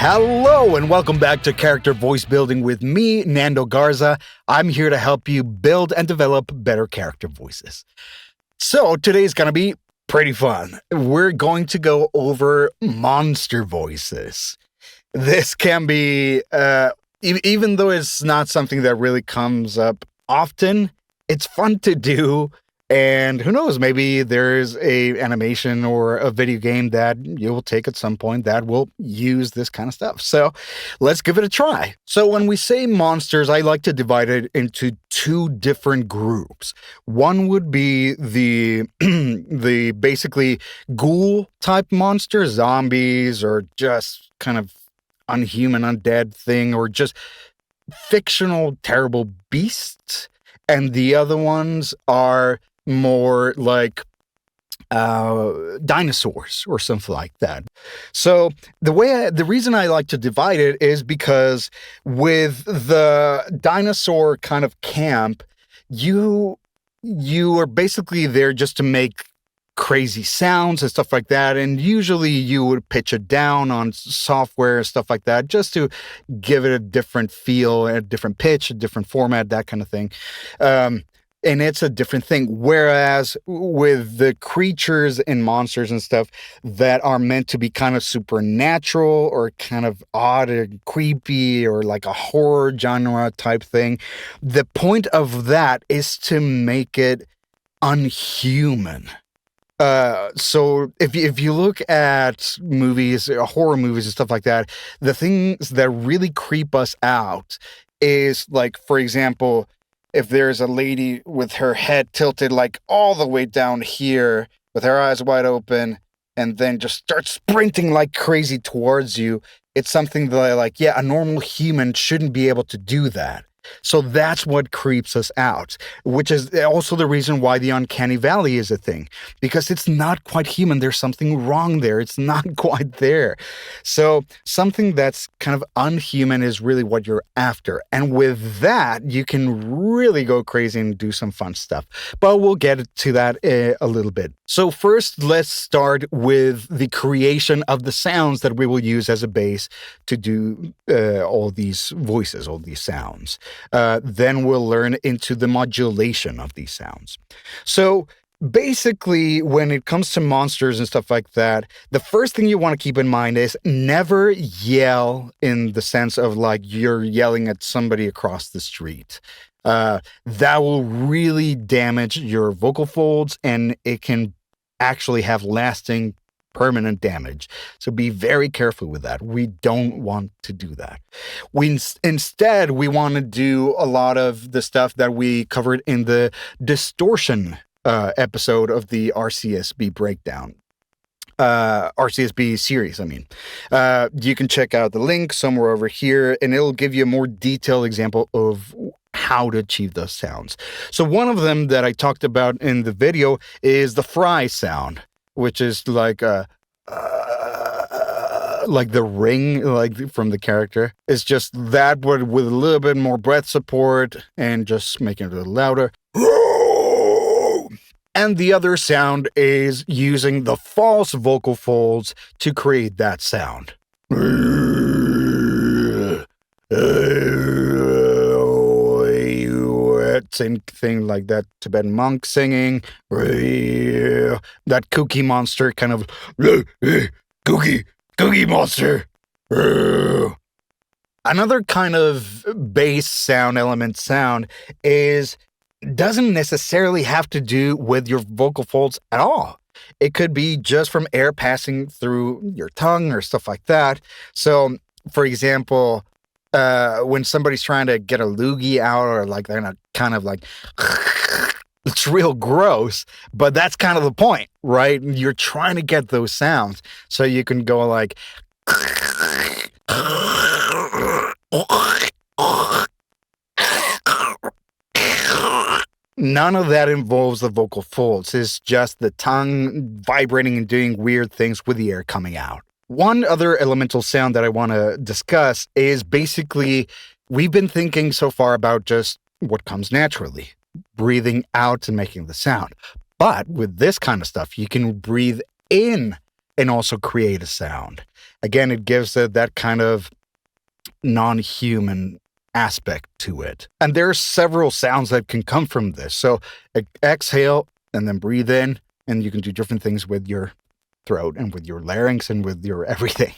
Hello and welcome back to Character Voice Building with me, Nando Garza. I'm here to help you build and develop better character voices. So today's going to be pretty fun. We're going to go over monster voices. This can be, even though it's not something that really comes up often, it's fun to do. And who knows, maybe there's a animation or a video game that you will take at some point that will use this kind of stuff. So let's give it a try. So when we say monsters, I like to divide it into two different groups. One would be the basically ghoul type monsters, zombies, or just kind of unhuman, undead thing, or just fictional, terrible beasts. And the other ones are more like dinosaurs or something like that. So the reason I like to divide it is because with the dinosaur kind of camp, you are basically there just to make crazy sounds and stuff like that, and usually you would pitch it down on software and stuff like that just to give it a different feel, a different pitch, a different format, that kind of thing. And it's a different thing. Whereas with the creatures and monsters and stuff that are meant to be kind of supernatural or kind of odd and creepy or like a horror genre type thing, the point of that is to make it unhuman. So if you look at movies, horror movies and stuff like that, the things that really creep us out is, like, for example, if there's a lady with her head tilted like all the way down here with her eyes wide open and then just starts sprinting like crazy towards you, it's something that a normal human shouldn't be able to do that. So that's what creeps us out, which is also the reason why the uncanny valley is a thing, because it's not quite human. There's something wrong there. It's not quite there. So something that's kind of unhuman is really what you're after. And with that, you can really go crazy and do some fun stuff. But we'll get to that a little bit. So first, let's start with the creation of the sounds that we will use as a base to do all these voices, all these sounds. Then we'll learn into the modulation of these sounds. So basically, when it comes to monsters and stuff like that, the first thing you want to keep in mind is never yell in the sense of like you're yelling at somebody across the street. That will really damage your vocal folds, and it can actually have lasting permanent damage. So be very careful with that. We don't want to do that. Instead, we want to do a lot of the stuff that we covered in the distortion episode of the RCSB breakdown. RCSB series, I mean. You can check out the link somewhere over here, and it'll give you a more detailed example of how to achieve those sounds. So one of them that I talked about in the video is the fry sound, which is like the ring, like from the character. It's just that, but with a little bit more breath support and just making it a little louder. And the other sound is using the false vocal folds to create that sound. Same thing like that Tibetan monk singing. That kooky monster kind of kooky monster. Another kind of bass sound element sound doesn't necessarily have to do with your vocal folds at all. It could be just from air passing through your tongue or stuff like that. So, for example, when somebody's trying to get a loogie out, or like they're not kind of like, it's real gross, but that's kind of the point, right? You're trying to get those sounds so you can go like, none of that involves the vocal folds. It's just the tongue vibrating and doing weird things with the air coming out. One other elemental sound that I want to discuss is basically, we've been thinking so far about just what comes naturally, breathing out and making the sound. But with this kind of stuff, you can breathe in and also create a sound. Again, it gives it that kind of non-human aspect to it. And there are several sounds that can come from this. So exhale and then breathe in, and you can do different things with your throat and with your larynx and with your everything.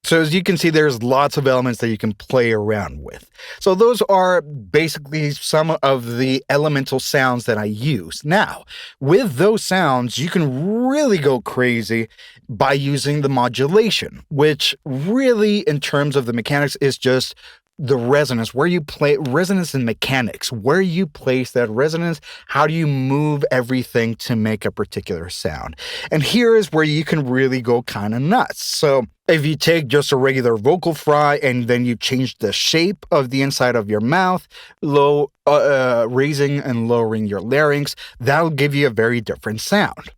So as you can see, there's lots of elements that you can play around with. So those are basically some of the elemental sounds that I use. Now, with those sounds, you can really go crazy by using the modulation, which really, in terms of the mechanics, is just the resonance, where you play resonance and mechanics, where you place that resonance, how do you move everything to make a particular sound. And here is where you can really go kind of nuts. So if you take just a regular vocal fry and then you change the shape of the inside of your mouth, raising and lowering your larynx, that'll give you a very different sound.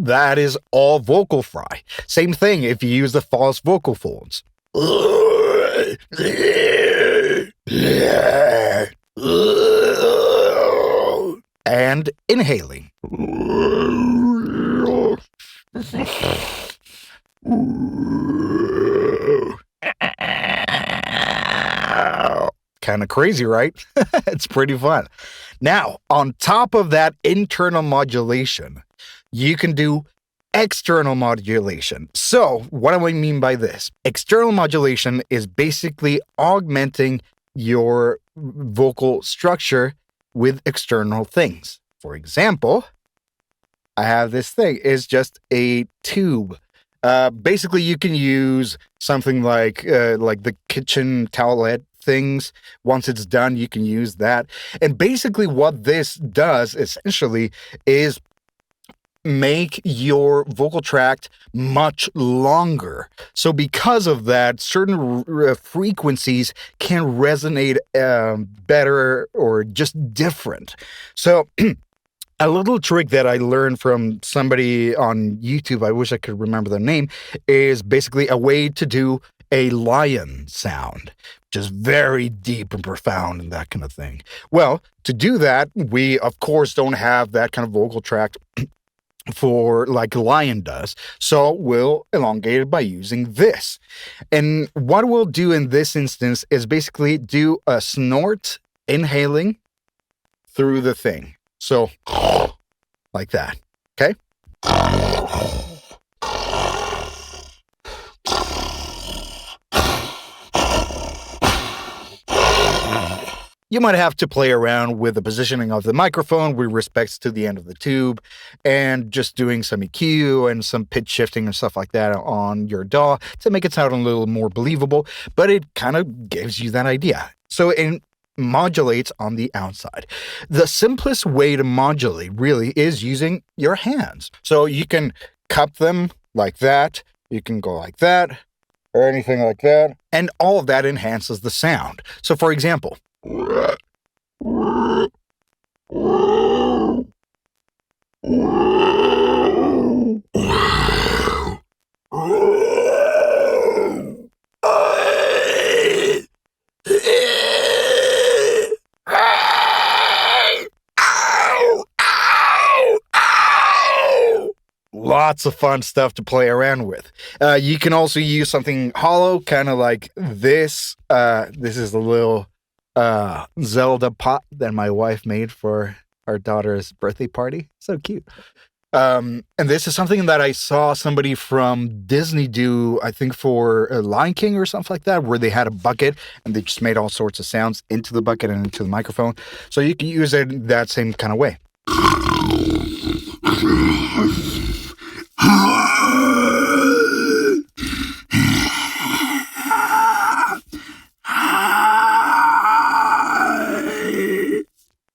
That is all vocal fry. Same thing if you use the false vocal folds. And inhaling. Kind of crazy, right? It's pretty fun. Now, on top of that internal modulation, you can do external modulation. So, what do I mean by this? External modulation is basically augmenting your vocal structure with external things. For example, I have this thing. It's just a tube. Basically, you can use something like the kitchen towelette things. Once it's done, you can use that. And basically what this does essentially is make your vocal tract much longer. So because of that, certain frequencies can resonate better or just different. So a little trick that I learned from somebody on YouTube, I wish I could remember their name, is basically a way to do a lion sound, which is very deep and profound and that kind of thing. Well, to do that, we of course don't have that kind of vocal tract for like a lion does. So we'll elongate it by using this. And what we'll do in this instance is basically do a snort, inhaling through the thing. So like that. Okay? You might have to play around with the positioning of the microphone with respect to the end of the tube and just doing some EQ and some pitch shifting and stuff like that on your DAW to make it sound a little more believable, but it kind of gives you that idea. So it modulates on the outside. The simplest way to modulate really is using your hands. So you can cup them like that, you can go like that, or anything like that, and all of that enhances the sound. So for example, lots of fun stuff to play around with. You can also use something hollow, kind of like this. This is a little Zelda pot that my wife made for our daughter's birthday party. So cute. And this is something that I saw somebody from Disney do, I think for Lion King or something like that, where they had a bucket and they just made all sorts of sounds into the bucket and into the microphone. So you can use it that same kind of way.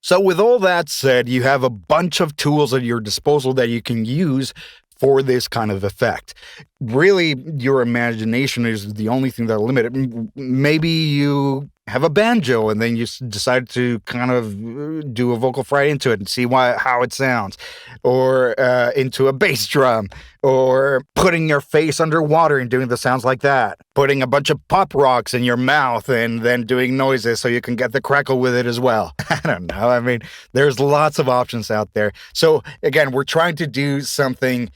So with all that said, you have a bunch of tools at your disposal that you can use for this kind of effect. Really, your imagination is the only thing that'll limit it. Maybe you have a banjo and then you decide to kind of do a vocal fry into it and see how it sounds. or into a bass drum, or putting your face underwater and doing the sounds like that, putting a bunch of pop rocks in your mouth and then doing noises so you can get the crackle with it as well. I don't know. I mean, there's lots of options out there. So again, we're trying to do something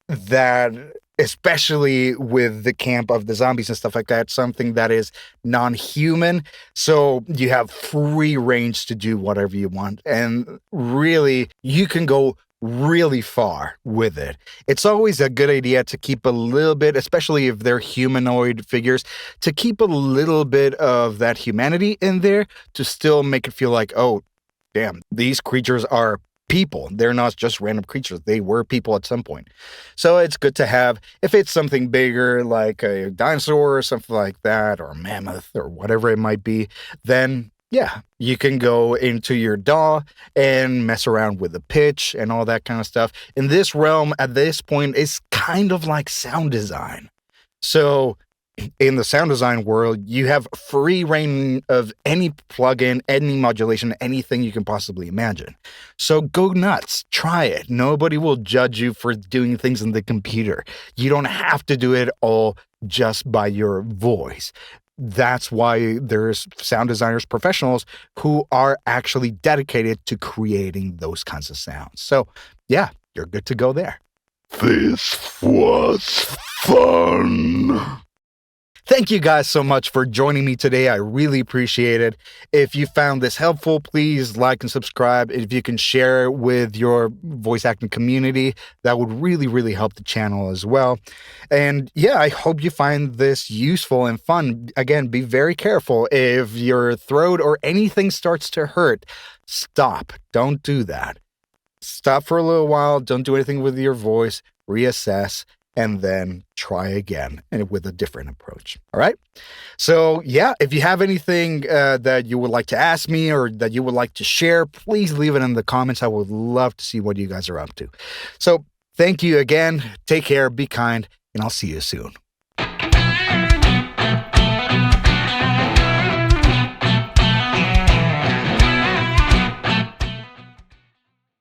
that, especially with the camp of the zombies and stuff like that, something that is non-human. So you have free range to do whatever you want. And really, you can go really far with it. It's always a good idea to keep a little bit, especially if they're humanoid figures, to keep a little bit of that humanity in there to still make it feel like, oh, damn, these creatures are people. They're not just random creatures. They were people at some point. So it's good to have, if it's something bigger like a dinosaur or something like that, or a mammoth or whatever it might be, then yeah, you can go into your DAW and mess around with the pitch and all that kind of stuff. In this realm, at this point, it's kind of like sound design. So in the sound design world, you have free reign of any plugin, any modulation, anything you can possibly imagine. So go nuts, try it. Nobody will judge you for doing things in the computer. You don't have to do it all just by your voice. That's why there's sound designers, professionals who are actually dedicated to creating those kinds of sounds. So yeah, you're good to go there. This was fun. Thank you guys so much for joining me today. I really appreciate it. If you found this helpful, please like and subscribe. If you can share with your voice acting community, that would really, really help the channel as well. And yeah, I hope you find this useful and fun. Again, be very careful. If your throat or anything starts to hurt, stop. Don't do that. Stop for a little while. Don't do anything with your voice. Reassess. And then try again and with a different approach. All right. So yeah, if you have anything that you would like to ask me or that you would like to share, please leave it in the comments. I would love to see what you guys are up to. So thank you again. Take care, be kind, and I'll see you soon.